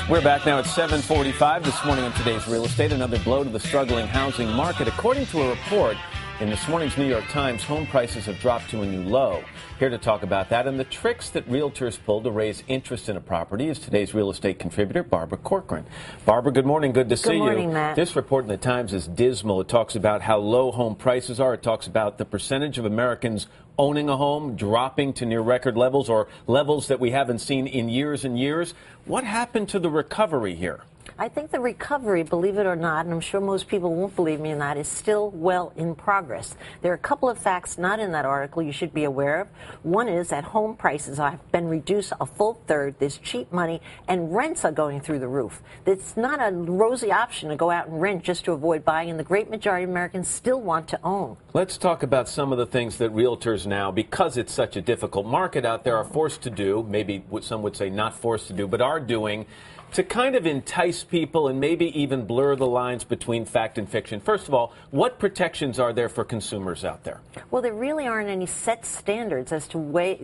We're back now at 7:45 this morning on today's real estate. Another blow to the struggling housing market. According to a report in this morning's New York Times, home prices have dropped to a new low. Here to talk about that and the tricks that realtors pull to raise interest in a property is today's real estate contributor, Barbara Corcoran. Barbara, good morning. Good to see you. Good morning, Matt. This report in the Times is dismal. It talks about how low home prices are. It talks about the percentage of Americans owning a home dropping to near record levels or levels that we haven't seen in years and years. What happened to the recovery here? I think the recovery, believe it or not, and I'm sure most people won't believe me in that, is still well in progress. There are a couple of facts not in that article you should be aware of. One is that home prices have been reduced a full third. There's cheap money, and rents are going through the roof. It's not a rosy option to go out and rent just to avoid buying, and the great majority of Americans still want to own. Let's talk about some of the things that realtors now, because it's such a difficult market out there, are forced to do, maybe what some would say not forced to do, but are doing, to kind of entice people and maybe even blur the lines between fact and fiction. First of all, what protections are there for consumers out there? Well, there really aren't any set standards as to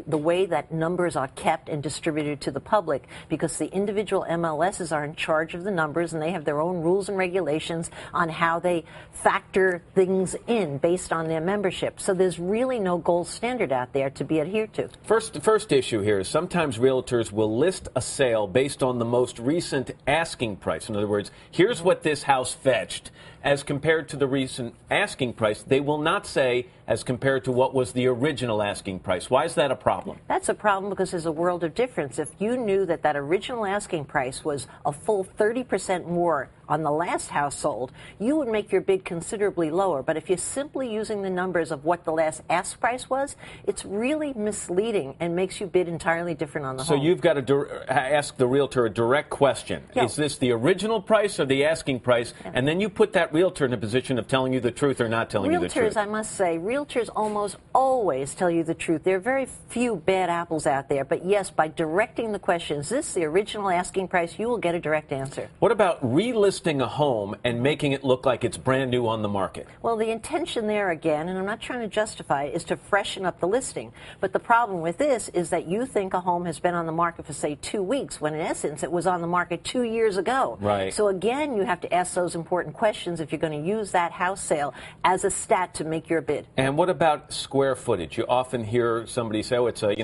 the way that numbers are kept and distributed to the public, because the individual MLSs are in charge of the numbers and they have their own rules and regulations on how they factor things in based on their membership. So there's really no gold standard out there to be adhered to. The first issue here is sometimes realtors will list a sale based on the most recent asking price. In other words, here's what this house fetched as compared to the recent asking price. They will not say as compared to what was the original asking price. Why is that a problem? That's a problem because there's a world of difference. If you knew that that original asking price was a full 30% more on the last house sold, you would make your bid considerably lower. But if you're simply using the numbers of what the last ask price was, it's really misleading and makes you bid entirely different on the home. So you've got to ask the realtor a direct question. Yeah. Is this the original price or the asking price? Yeah. And then you put that realtor in a position of telling you the truth or not telling you the truth. Realtors, I must say, realtors almost always tell you the truth. There are very few bad apples out there. But yes, by directing the question, is this the original asking price, you will get a direct answer. What about relisting a home and making it look like it's brand new on the market? Well, the intention there again, and I'm not trying to justify it, is to freshen up the listing. But the problem with this is that you think a home has been on the market for, say, 2 weeks, when in essence it was on the market 2 years ago. Right. So again, you have to ask those important questions if you're going to use that house sale as a stat to make your bid. And what about square footage? You often hear somebody say, "Oh, it's an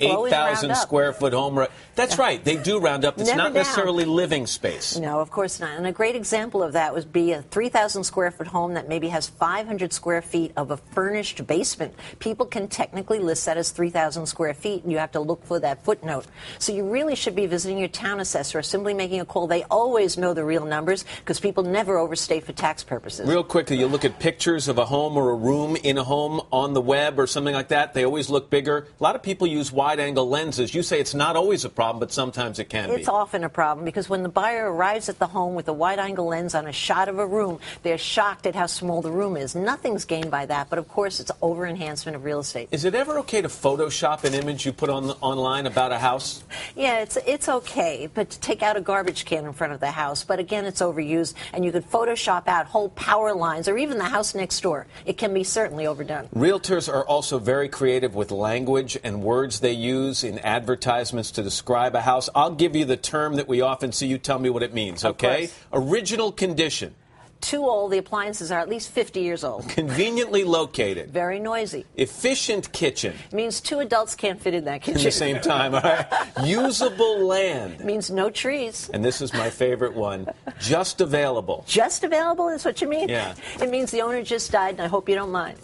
8,000 square foot home." That's right. They do round up. It's Never not down. Necessarily living space. No, of course not. And a great example of that would be a 3,000 square foot home that maybe has 500 square feet of a furnished basement. People can technically list that as 3,000 square feet, and you have to look for that footnote. So you really should be visiting your town assessor or simply making a call. They always know the real numbers because people never overstay for tax purposes. Real quickly, you look at pictures of a home or a room in a home on the web or something like that. They always look bigger. A lot of people use wide-angle lenses. You say it's not always a problem, but sometimes it can be. It's often a problem because when the buyer arrives at the home with a wide-angle lens on a shot of a room, they're shocked at how small the room is. Nothing's gained by that, but of course it's over-enhancement of real estate. Is it ever okay to Photoshop an image you put online about a house? Yeah, it's okay, but to take out a garbage can in front of the house. But again, it's overused, and you could Photoshop out whole power lines or even the house next door. It can be certainly overdone. Realtors are also very creative with language and words they use in advertisements to describe a house. I'll give you the term that we often see. You tell me what it means, okay? Original condition. Too old. The appliances are at least 50 years old. Conveniently located. Very noisy. Efficient kitchen. It means 2 adults can't fit in that kitchen. At the same time, all right? Usable land. It means no trees. And this is my favorite one. Just available. Just available is what you mean? Yeah. It means the owner just died, and I hope you don't mind.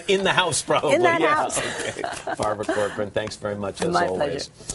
In the house, probably. In that yeah. house. Okay. Barbara Corcoran, thanks very much, as My always. pleasure.